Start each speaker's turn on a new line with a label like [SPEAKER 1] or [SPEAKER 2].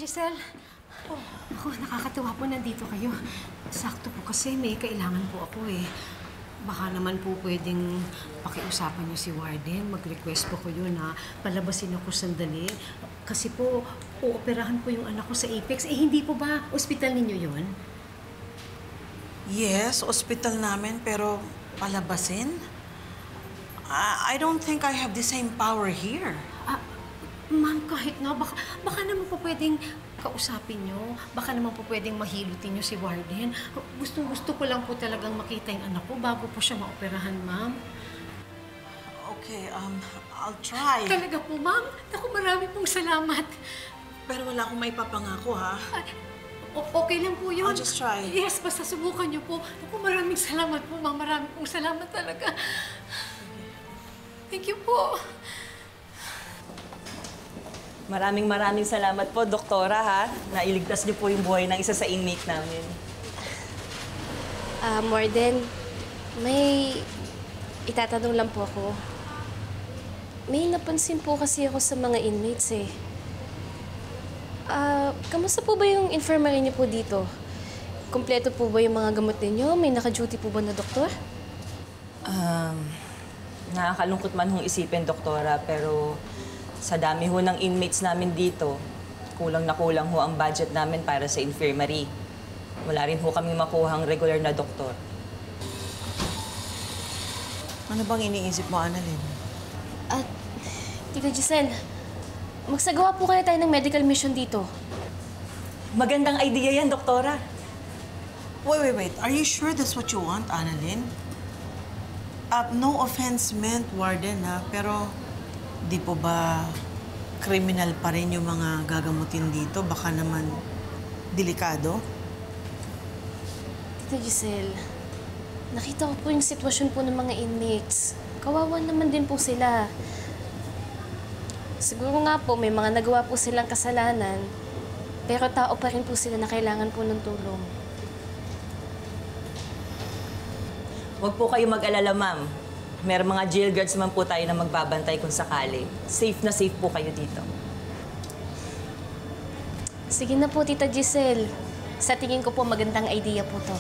[SPEAKER 1] Giselle. Oh, ako, nakakatuwa po nandito kayo. Sakto po kasi may kailangan po ako eh. Baka naman po pwedeng pakiusapan niyo si Warden. Mag-request po ko yun na palabasin ako sandali. Kasi po, uoperahan po yung anak ko sa Apex. Eh, hindi po ba ospital ninyo yun?
[SPEAKER 2] Yes, ospital namin, pero palabasin? I don't think I have the same power here.
[SPEAKER 1] Ma'am, kahit na, baka naman po pwedeng kausapin nyo. Baka naman po pwedeng mahilutin nyo si Warden. Gusto ko lang po talagang makita yung anak ko bago po siya maoperahan, ma'am.
[SPEAKER 2] Okay, I'll try.
[SPEAKER 1] Talaga po, ma'am. Naku, marami pong salamat.
[SPEAKER 2] Pero wala akong may papangako, ha?
[SPEAKER 1] Okay lang po yun.
[SPEAKER 2] I'll just try.
[SPEAKER 1] Yes, basta subukan nyo po. Naku, maraming salamat po, ma'am. Maraming pong salamat talaga. Thank you po.
[SPEAKER 3] Maraming salamat po, Doktora, ha? Nailigtas niyo po yung buhay ng isa sa inmate namin.
[SPEAKER 4] Warden, may itatanong lang po ako. May napansin po kasi ako sa mga inmates, eh. Kamusta po ba yung infirmary niyo po dito? Kompleto po ba yung mga gamot ninyo? May naka-duty po ba na doktor?
[SPEAKER 3] Nakakalungkot man hong isipin, Doktora, pero sa dami ho ng inmates namin dito, kulang na kulang ho ang budget namin para sa infirmary. Wala rin ho kaming makuhang regular na doktor.
[SPEAKER 2] Ano bang iniisip mo, Annalyn?
[SPEAKER 4] Tita Giselle, magsagawa po kaya tayo ng medical mission dito.
[SPEAKER 3] Magandang idea yan, Doktora.
[SPEAKER 2] Wait. Are you sure that's what you want, Annalyn? No offense meant, Warden, ha? Pero di po ba criminal pa rin yung mga gagamutin dito? Baka naman delikado?
[SPEAKER 4] Tita Giselle, nakita ko po yung sitwasyon po ng mga inmates. Kawawa naman din po sila. Siguro nga po may mga nagawa po silang kasalanan, pero tao pa rin po sila na kailangan po ng tulong.
[SPEAKER 3] Huwag po kayo mag-alala, ma'am. Merong mga jail guards naman po tayo na magbabantay kung sakali. Safe na safe po kayo dito.
[SPEAKER 4] Sige na po, Tita Giselle. Sa tingin ko po magandang idea po to.